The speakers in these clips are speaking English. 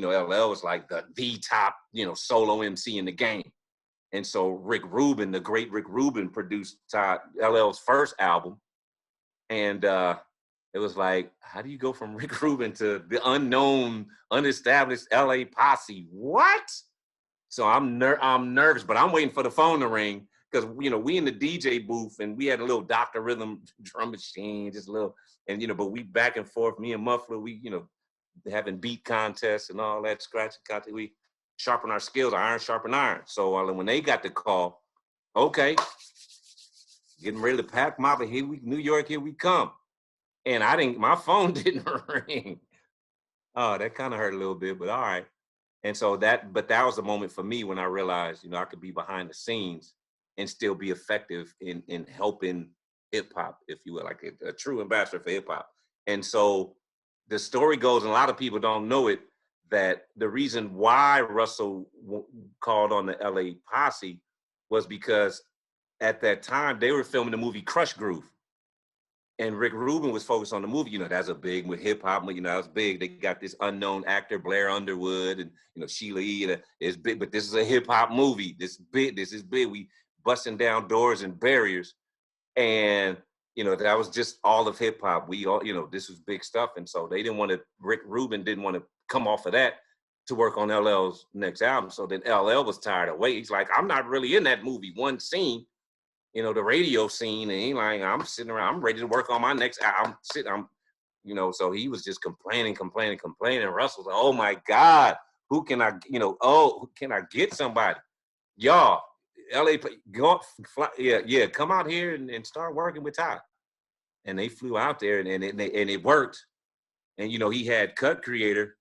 know, LL was like the top, you know, solo MC in the game. And so Rick Rubin, the great Rick Rubin, produced LL's first album. And it was like, how do you go from Rick Rubin to the unknown, unestablished LA posse? What? So I'm nervous, but I'm waiting for the phone to ring because, you know, we in the DJ booth and we had a little Dr. Rhythm drum machine, just a little, and, you know, but we back and forth, me and Muffler, we, you know, having beat contests and all that, scratching content. We sharpen our skills, iron sharpen iron. So when they got the call, okay, getting ready to pack my, here we, New York, here we come. And my phone didn't ring. Oh, that kind of hurt a little bit, but all right. And so that was the moment for me when I realized, you know, I could be behind the scenes and still be effective in helping hip hop, if you will, like a true ambassador for hip hop. And so the story goes, and a lot of people don't know it, that the reason why Russell called on the LA posse was because at that time they were filming the movie Crush Groove. And Rick Rubin was focused on the movie. You know, that's a big with hip hop. You know, that's big. They got this unknown actor, Blair Underwood, and, you know, Sheila E. It's big, but this is a hip hop movie. This is big. We busting down doors and barriers. And, you know, that was just all of hip hop. We all, you know, this was big stuff. And so Rick Rubin didn't want to come off of that to work on LL's next album. So then LL was tired of waiting. He's like, I'm not really in that movie. One scene. You know, the radio scene, and he like, I'm sitting around, I'm ready to work on my next, you know, so he was just complaining. Russell's like, oh my God, who can I, you know, who can I get somebody? Y'all, LA, go, fly, yeah, come out here and start working with Ty. And they flew out there and it worked. And, you know, he had Cut Creator,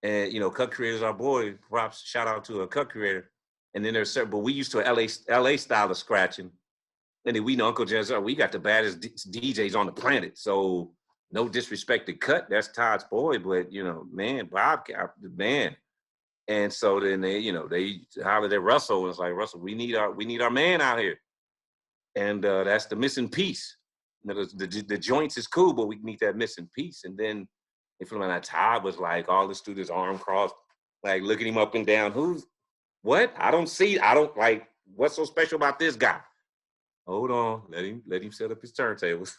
and, you know, Cut Creator's our boy, props, shout out to a Cut Creator. And then there's certain, but we used to LA style of scratching. And then we know Uncle Jazz, we got the baddest DJs on the planet. So no disrespect to Cut, that's Todd's boy, but, you know, man, Bobcat, the man. And so then they, you know, they hollered at Russell and it's like, Russell, we need our man out here. And that's the missing piece. You know, the joints is cool, but we need that missing piece. And then if Todd was like, all the students arm crossed, like looking him up and down, what? I don't like, what's so special about this guy? Hold on, let him set up his turntables.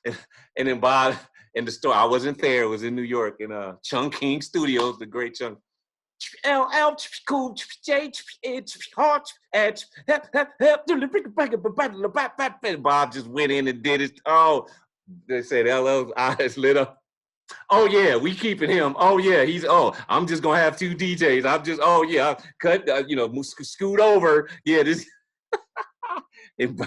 and then Bob in the store, I wasn't there, it was in New York in Chung King Studios, the great Chung. LL cool J hard Bob just went in and did it. Oh, they said LL's eyes lit up. Oh yeah, we keeping him. Oh yeah, I'm just gonna have two DJs. I'm just, oh yeah, cut, you know, scoot over. Yeah, this. And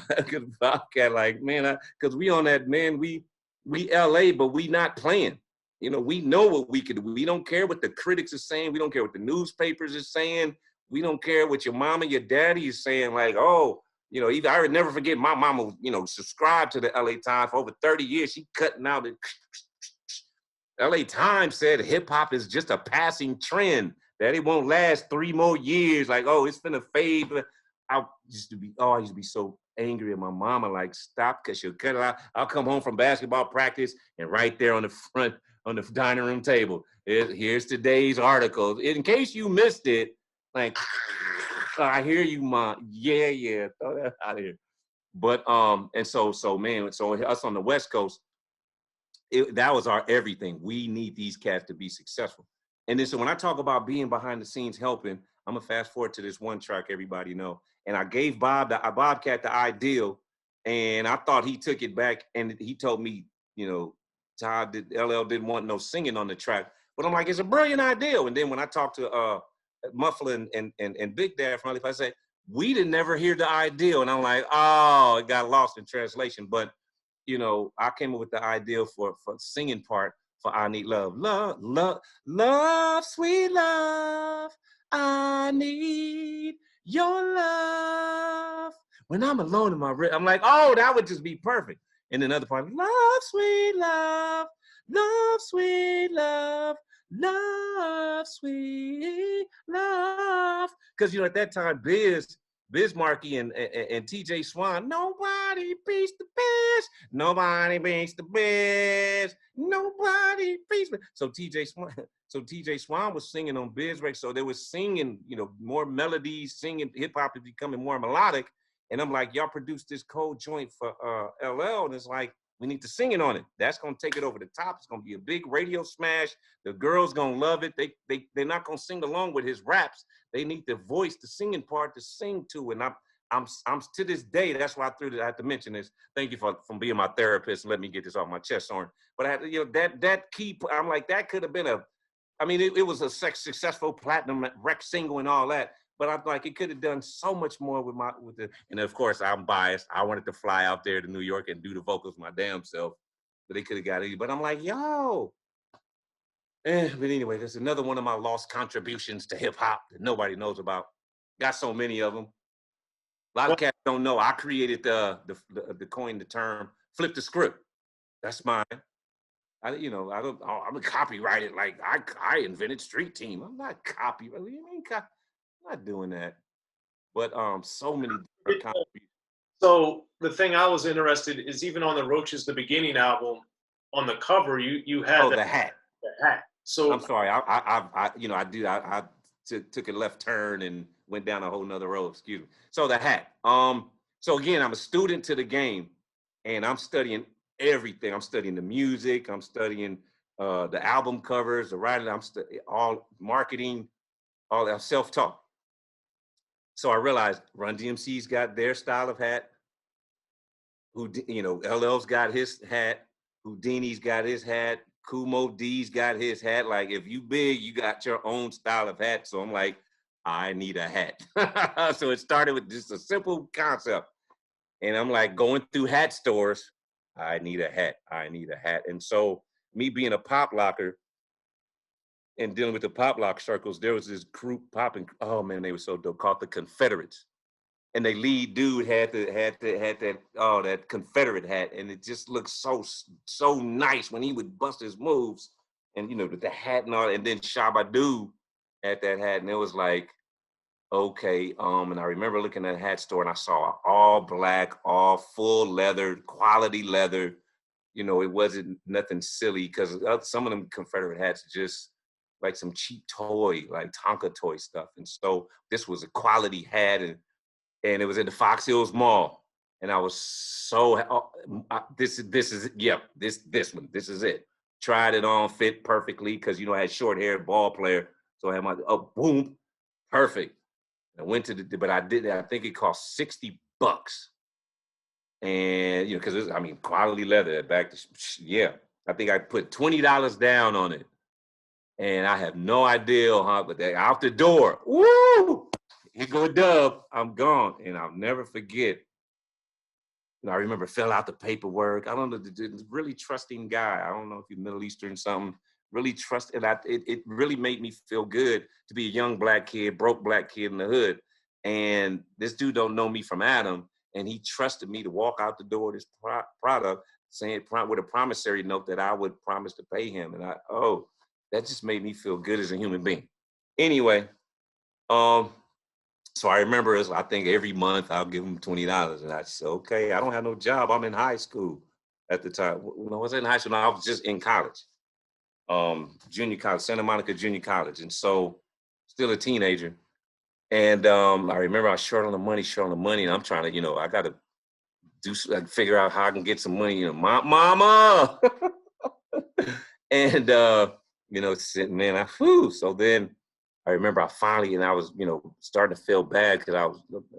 Bobcat like, man, because we on that, man, we LA, but we not playing. You know, we know what we could do. We don't care what the critics are saying. We don't care what the newspapers are saying. We don't care what your mama, your daddy is saying. Like, oh, you know, I would never forget my mama, you know, subscribed to the LA Times for over 30 years. She cutting out the LA Times said hip hop is just a passing trend, that it won't last 3 more years. Like, oh, it's finna fade. I used to be so angry at my mama, like, stop, because she'll cut it out. I'll come home from basketball practice and right there on the front, on the dining room table, here's today's article. In case you missed it, like, I hear you, Mom. Yeah, throw that out of here. But, and so man, so us on the West Coast, that was our everything. We need these cats to be successful. And then, so when I talk about being behind the scenes helping, I'm gonna fast forward to this one track everybody know. And I gave Bobcat the ideal, and I thought he took it back, and he told me, you know, LL didn't want no singing on the track. But I'm like, it's a brilliant idea. And then when I talked to Muffler and Big Dad from LA, I said, we didn't never hear the ideal. And I'm like, oh, it got lost in translation. But, you know, I came up with the ideal for singing part for I Need Love. Love, sweet love. I need your love. When I'm alone in my room, I'm like, oh, that would just be perfect. And then another part, love, sweet love, sweet love, sweet love. Because, you know, at that time, Biz Markie and TJ Swan, nobody beats the Biz. Nobody beats the Biz. Nobody beats me. So TJ Swan was singing on Biz Records. So they were singing, you know, more melodies, singing hip hop is becoming more melodic. And I'm like, y'all produced this cold joint for LL, and it's like, we need to sing it on it. That's gonna take it over the top. It's gonna be a big radio smash. The girls gonna love it. They're not gonna sing along with his raps. They need the voice, the singing part to sing to. And I'm to this day, that's why I had to mention this. Thank you for being my therapist and let me get this off my chest, Soren. But I had to, you know, that key, I'm like, that could have been it was a successful platinum rec single and all that. But I'm like, it could have done so much more and of course I'm biased. I wanted to fly out there to New York and do the vocals my damn self, but they could have got it. But I'm like, yo. But anyway, there's another one of my lost contributions to hip hop that nobody knows about. Got so many of them. A lot of cats don't know. I created the coined the term flip the script. That's mine. I'm a copyrighted, like I invented Street Team. I'm not copyrighted. What do you mean? I'm not doing that. But so many different contributions. So the thing I was interested is even on the Roaches the Beginning album, on the cover you had the hat. The hat. So I'm sorry, I took a left turn and went down a whole nother road. Excuse me. So the hat. So again, I'm a student to the game, and I'm studying everything. I'm studying the music. I'm studying the album covers, the writing. I'm studying all marketing, all that self-taught. So I realized Run-DMC's got their style of hat. LL's got his hat. Houdini's got his hat. Kumo D's got his hat. Like, if you big, you got your own style of hat. So I'm like, I need a hat. So it started with just a simple concept. And I'm like going through hat stores. I need a hat. I need a hat. And so me being a pop locker and dealing with the pop lock circles, there was this group popping. Oh man, they were so dope, called the Confederates. And the lead dude had that Confederate hat, and it just looked so nice when he would bust his moves, and with the hat and all. And then Shabba-Doo had that hat, and it was like, okay. And I remember looking at a hat store, and I saw all black, all full leather, quality leather. It wasn't nothing silly, because some of them Confederate hats just like some cheap toy, like Tonka toy stuff. And so this was a quality hat, and it was in the Fox Hills Mall, and I was so this is it. Tried it on, fit perfectly, because I had short hair, ball player, so I had my boom, perfect. I went to but I think it cost $60, and because quality leather back to I think I put $20 down on it, and I have no idea but that out the door, woo. Here go Dub, I'm gone. And I'll never forget. I remember fill out the paperwork. I don't know, really trusting guy. I don't know if you're Middle Eastern something. Really trust, and it really made me feel good to be a young black kid, broke black kid in the hood. And this dude don't know me from Adam, and he trusted me to walk out the door with this product, saying with a promissory note that I would promise to pay him. And that just made me feel good as a human being. Anyway, so I remember, I think every month I'll give him $20. And I said, okay, I don't have no job. I'm in high school at the time. When I was in high school, I was just in college, junior college, Santa Monica Junior College. And so still a teenager. And I remember I was short on the money. And I'm trying to, I got to figure out how I can get some money, mama. And, man, so then I remember I finally, and I was, starting to feel bad because I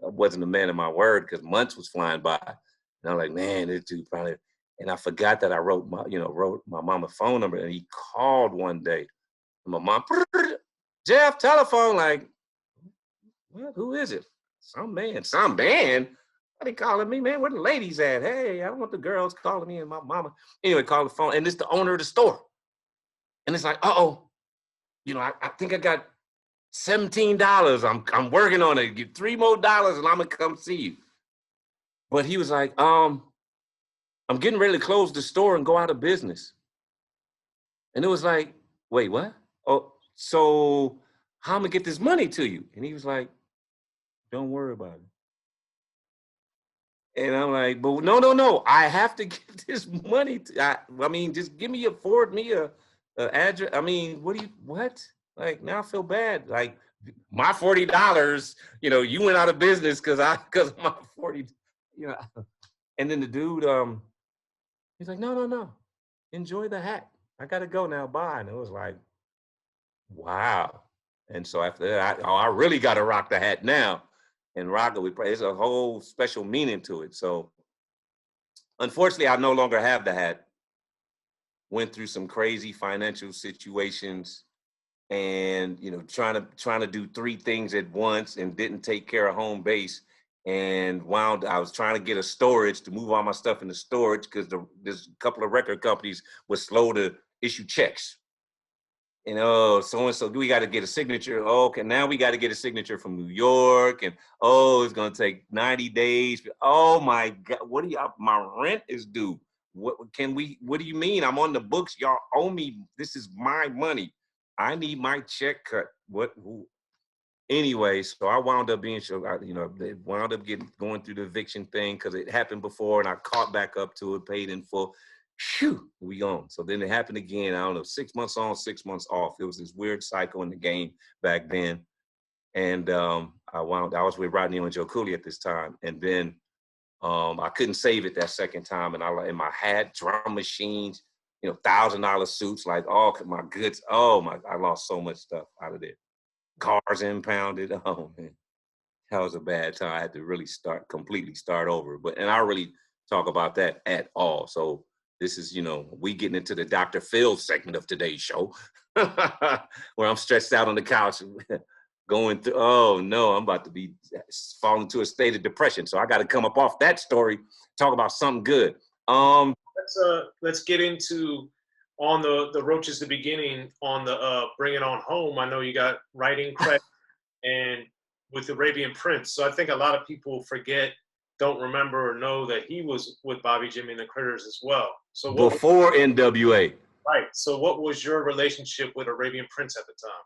wasn't a man of my word, because months was flying by. And I'm like, man, this dude probably, and I forgot that I wrote my mama's phone number, and he called one day. And my mom, Jeff, telephone, like, what, who is it? Some man. Why they calling me, man? Where the ladies at? Hey, I don't want the girls calling me and my mama. Anyway, called the phone, and it's the owner of the store. And it's like, I think I got $17. I'm working on it. Get $3 more, and I'm gonna come see you. But he was like, I'm getting ready to close the store and go out of business. And it was like, wait, what? Oh, so how am I gonna get this money to you? And he was like, don't worry about it. And I'm like, but no, I have to get this money. I mean, just forward me a address. I mean, what? Like, now I feel bad. Like, my $40, you went out of business because of my 40, you know. And then the dude, he's like, no, enjoy the hat. I gotta go now, bye. And it was like, wow. And so after that, I really got to rock the hat now and rock it with praise. There's a whole special meaning to it. So unfortunately, I no longer have the hat. Went through some crazy financial situations and, trying to do three things at once and didn't take care of home base and I was trying to get a storage to move all my stuff into storage because there's a couple of record companies were slow to issue checks. And so we got to get a signature. Oh, okay, now we got to get a signature from New York, and it's gonna take 90 days. Oh my God, my rent is due. What do you mean? I'm on the books. Y'all owe me. This is my money. I need my check cut. Anyway, so I wound up being they wound up going through the eviction thing because it happened before, and I caught back up to it, paid in full. Phew, we on. So then it happened again. I don't know, 6 months on, 6 months off. It was this weird cycle in the game back then. And I was with Rodney and Joe Cooley at this time. And then I couldn't save it that second time. And in my hat, drum machines, $1,000 suits, like all my goods. I lost so much stuff out of there. Cars impounded. Oh man, that was a bad time. I had to really completely start over. And I really talk about that at all. So this is, we getting into the Dr. Phil segment of today's show, where I'm stretched out on the couch, going through. Oh no, I'm about to be falling into a state of depression. So I got to come up off that story, talk about something good. Let's get into on the Roaches the beginning on the Bring It On Home. I know you got writing credit and with Arabian Prince. So I think a lot of people don't remember or know that he was with Bobby Jimmy and the Critters as well. So before NWA. Right. So what was your relationship with Arabian Prince at the time?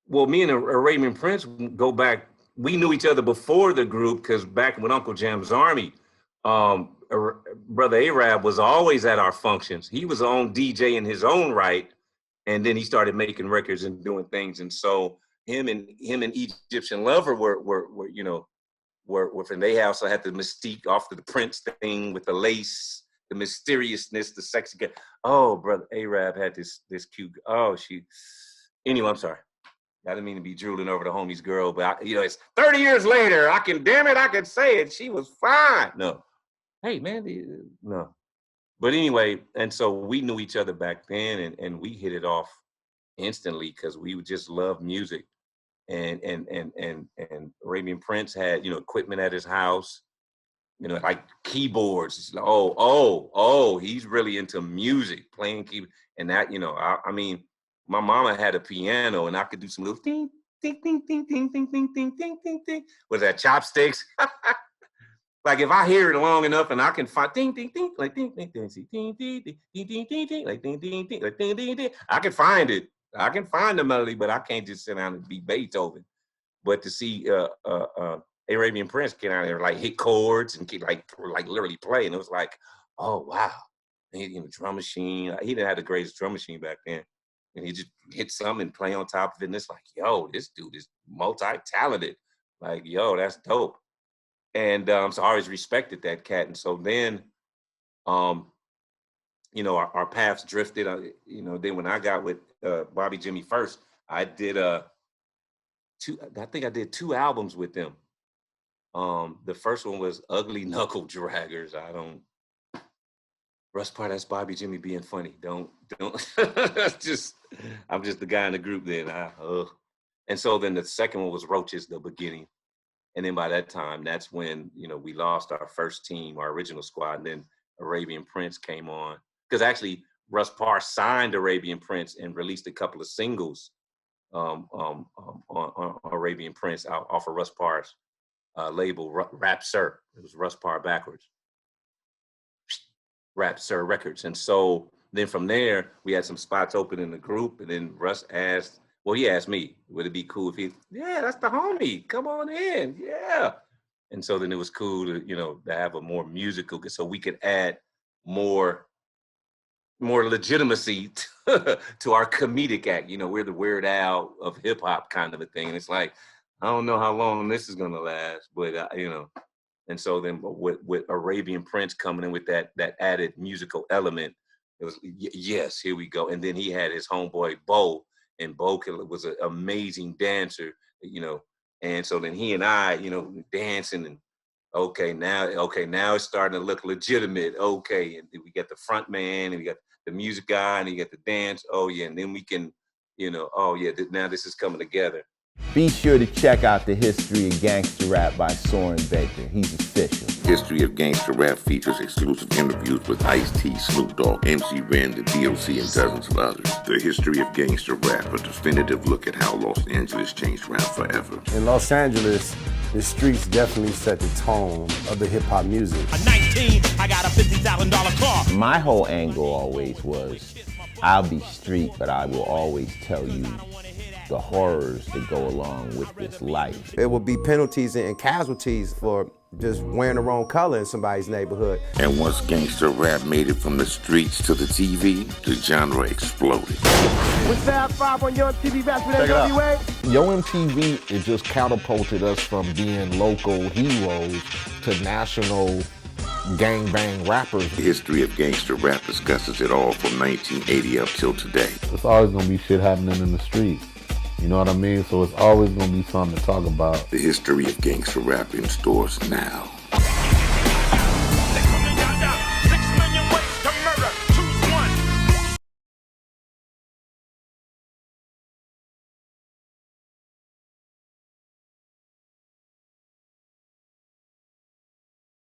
Well, me and Arabian Prince go back. We knew each other before the group because back when Uncle Jam's Army, Brother Arab was always at our functions. He was on DJ in his own right, and then he started making records and doing things. And so him and Egyptian Lover were and they also had the mystique off of the Prince thing with the lace, the mysteriousness, the sexy guy. Oh, Brother Arab had this cute. Anyway, I'm sorry. I didn't mean to be drooling over the homie's girl, but it's 30 years later. I can say it. She was fine. No. Hey, man, no. But anyway, and so we knew each other back then, and we hit it off instantly because we would just love music. And Arabian Prince had, equipment at his house, like keyboards. It's like, he's really into music, playing keyboard. And that, I mean, my mama had a piano and I could do some little ding, ding, ding, ding, ding, ding, ding, ding, ding, ding, ding. Was that chopsticks? Like if I hear it long enough and I can find ding, ding, ding, like ding, ding, ding, ding, ding, ding, ding, ding, ding, ding, like ding, ding, ding, like ding, ding, ding. I can find it. I can find the melody, but I can't just sit down and be Beethoven. But to see Arabian Prince get out there like hit chords and like literally play, and it was like, oh wow, and drum machine. He didn't have the greatest drum machine back then, and he just hit something and play on top of it. And it's like, yo, this dude is multi-talented. Like, yo, that's dope. And so I always respected that cat. And so then, our paths drifted. Then when I got with Bobby Jimmy first, I did I think I did 2 albums with them. The first one was Ugly Knuckle Draggers. Russ Part, that's Bobby Jimmy being funny. Don't. I'm just the guy in the group then. And so then the second one was Roaches, the beginning. And then by that time, that's when, we lost our first team, our original squad. And then Arabian Prince came on. Because actually, Russ Parr signed Arabian Prince and released a couple of singles on Arabian Prince off of Russ Parr's label, Rap Sir. It was Russ Parr backwards. Rap Sir Records. And so then from there, we had some spots open in the group. And then Russ asked, he asked me, would it be cool if that's the homie, come on in, yeah. And so then it was cool to, you know, to have a more musical, so we could add more legitimacy to our comedic act. You know, we're the Weird Al of hip hop kind of a thing. And it's like, I don't know how long this is gonna last, but you know. And so then with Arabian Prince coming in with that added musical element, it was yes, here we go. And then he had his homeboy Bo, and Bo was an amazing dancer, you know. And so then he and I, you know, dancing and okay, now it's starting to look legitimate. Okay, and then we got the front man, and we got the music guy, and you got the dance. Oh yeah, and then we can, you know, oh yeah, now this is coming together. Be sure to check out the History of Gangster Rap by Soren Baker. He's official. History of Gangster Rap features exclusive interviews with Ice-T, Snoop Dogg, MC Ren, the D.O.C, and dozens of others. The History of Gangster Rap, a definitive look at how Los Angeles changed rap forever. In Los Angeles, the streets definitely set the tone of the hip-hop music. At 19, I got a $50,000 car. My whole angle always was, I'll be street, but I will always tell you the horrors that go along with this life. There will be penalties and casualties for just wearing the wrong color in somebody's neighborhood. And once gangster rap made it from the streets to the TV, the genre exploded. With Fab 5 on Yo MTV back with NWA. Yo MTV, it just catapulted us from being local heroes to national gangbang rappers. The History of Gangster Rap discusses it all from 1980 up till today. It's always gonna be shit happening in the streets. You know what I mean? So it's always gonna be something to talk about. The History of Gangster Rap in stores now.